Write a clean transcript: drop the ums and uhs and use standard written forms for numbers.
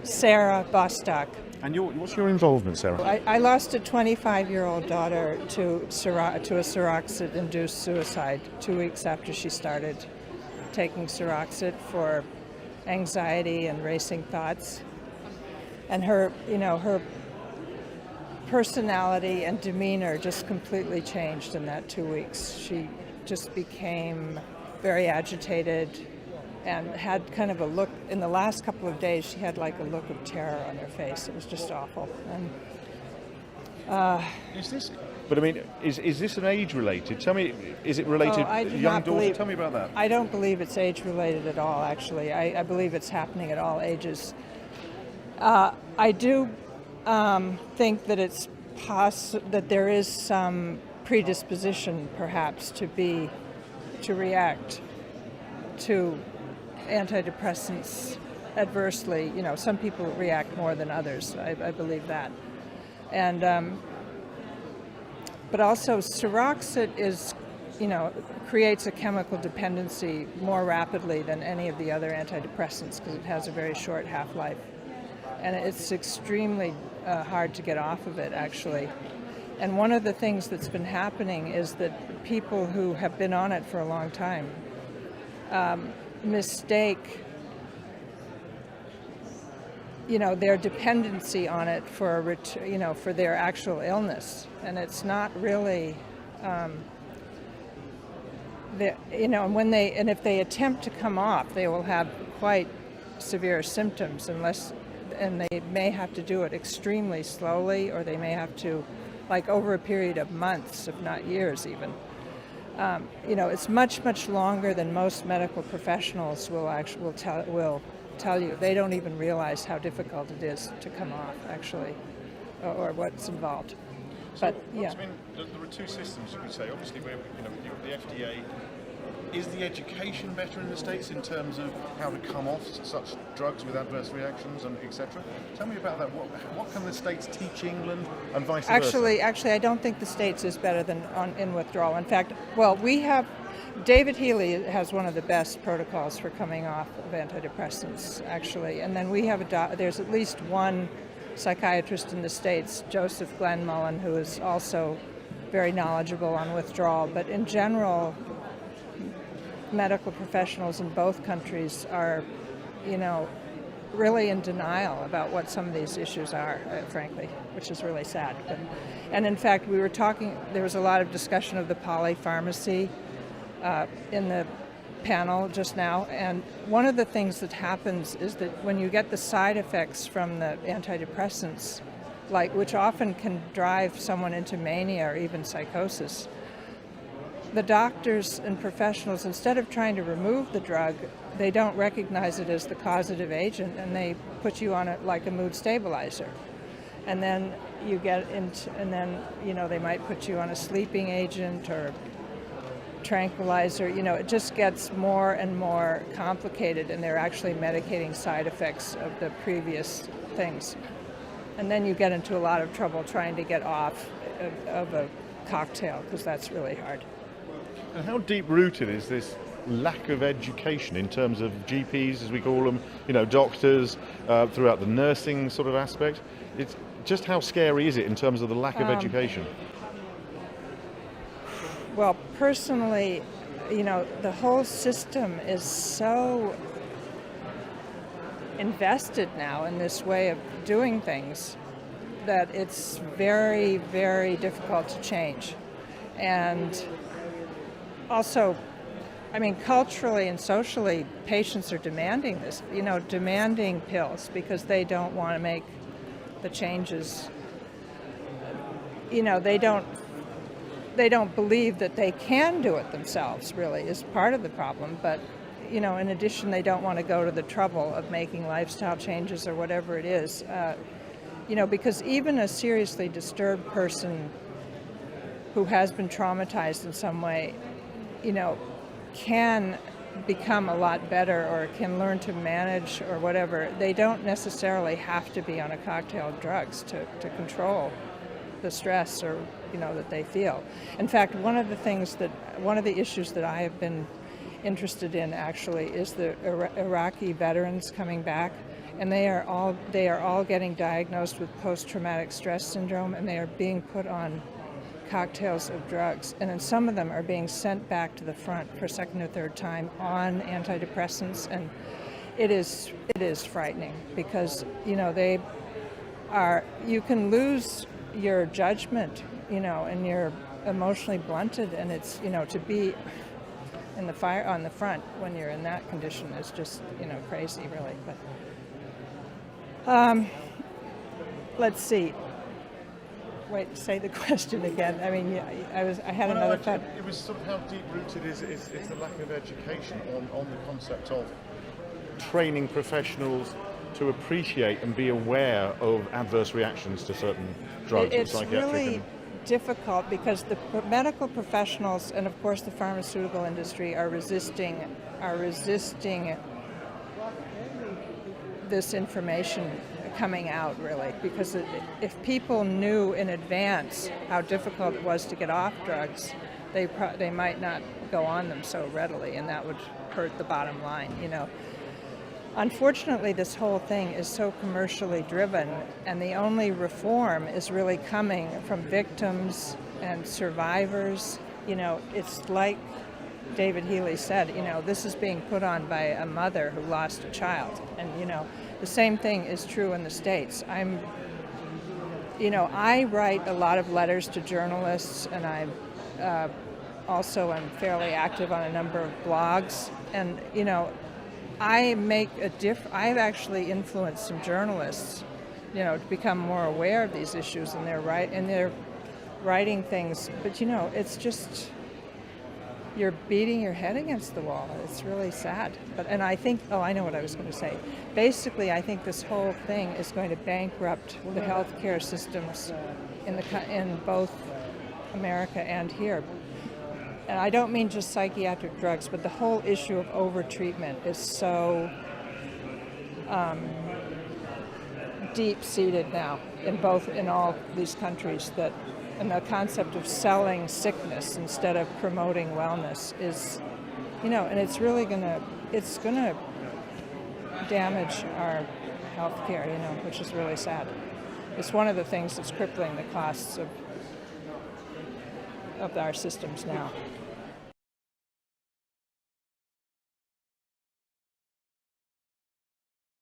Sara Bostock. And what's your involvement, Sarah? I lost a 25-year-old daughter to a Seroxat-induced suicide 2 weeks after she started taking Seroxat for anxiety and racing thoughts. And her personality and demeanor just completely changed in that 2 weeks. She just became very agitated and had kind of a look, in the last couple of days, she had like a look of terror on her face. It was just awful. And is this an age-related? Tell me, is it related to young daughter? Tell me about that. I don't believe it's age-related at all, actually. I believe it's happening at all ages. I do think that it's that there is some predisposition, perhaps, to react to antidepressants adversely. Some people react more than others. I believe that. And but also Seroxat creates a chemical dependency more rapidly than any of the other antidepressants because it has a very short half-life. And it's extremely hard to get off of it, actually. And one of the things that's been happening is that people who have been on it for a long time mistake their dependency on it for their actual illness, and it's not really and if they attempt to come off, they will have quite severe symptoms and they may have to do it extremely slowly, or they may have to, like, over a period of months, if not years even. It's much longer than most medical professionals will tell you. They don't even realize how difficult it is to come off, actually, or what's involved. So but yeah, there are two systems, you could say. Obviously, the FDA. Is the education better in the States in terms of how to come off such drugs with adverse reactions and etc.? Tell me about that. What can the States teach England and vice versa? Actually, I don't think the States is better than in withdrawal. In fact, David Healy has one of the best protocols for coming off of antidepressants, actually. And then we have there's at least one psychiatrist in the States, Joseph Glenmullen, who is also very knowledgeable on withdrawal. But in general, medical professionals in both countries are, really in denial about what some of these issues are, frankly, which is really sad. And in fact, there was a lot of discussion of the polypharmacy in the panel just now, and one of the things that happens is that when you get the side effects from the antidepressants, which often can drive someone into mania or even psychosis, the doctors and professionals, instead of trying to remove the drug, they don't recognize it as the causative agent, and they put you on it like a mood stabilizer. And then they might put you on a sleeping agent or tranquilizer. It just gets more and more complicated, and they're actually medicating side effects of the previous things. And then you get into a lot of trouble trying to get off of a cocktail, because that's really hard. And how deep-rooted is this lack of education in terms of GPs, as we call them, doctors, throughout the nursing sort of aspect? It's just how scary is it in terms of the lack of education? Well, personally, the whole system is so invested now in this way of doing things that it's very, very difficult to change. And also, culturally and socially, patients are demanding this, demanding pills because they don't want to make the changes. They don't believe that they can do it themselves, really, is part of the problem. But, in addition, they don't want to go to the trouble of making lifestyle changes or whatever it is. Because even a seriously disturbed person who has been traumatized in some way, can become a lot better or can learn to manage or whatever. They don't necessarily have to be on a cocktail of drugs to control the stress or that they feel. In fact, one of the issues that I have been interested in actually is the Iraqi veterans coming back, and they are all getting diagnosed with post-traumatic stress syndrome, and they are being put on cocktails of drugs, and then some of them are being sent back to the front for second or third time on antidepressants, and it is frightening because you can lose your judgment, and you're emotionally blunted, and it's to be in the fire on the front when you're in that condition is just crazy, really. But let's see. Wait, say the question again. I mean, I had another thought. It was sort of how deep-rooted is the lack of education on the concept of training professionals to appreciate and be aware of adverse reactions to certain drugs. It's really difficult because the medical professionals and of course the pharmaceutical industry are resisting this information coming out, really, because if people knew in advance how difficult it was to get off drugs, they might not go on them so readily, and that would hurt the bottom line. Unfortunately, this whole thing is so commercially driven, and the only reform is really coming from victims and survivors. It's like David Healy said, this is being put on by a mother who lost a child. And, the same thing is true in the States. I write a lot of letters to journalists, and I also am fairly active on a number of blogs. And, I've actually influenced some journalists, to become more aware of these issues, and they're writing things. But, it's just, you're beating your head against the wall. It's really sad. And I think, I know what I was going to say. Basically, I think this whole thing is going to bankrupt the healthcare systems in both America and here. And I don't mean just psychiatric drugs, but the whole issue of overtreatment is so deep-seated now in all these countries and the concept of selling sickness instead of promoting wellness is, and it's really gonna damage our healthcare, which is really sad. It's one of the things that's crippling the costs of our systems now.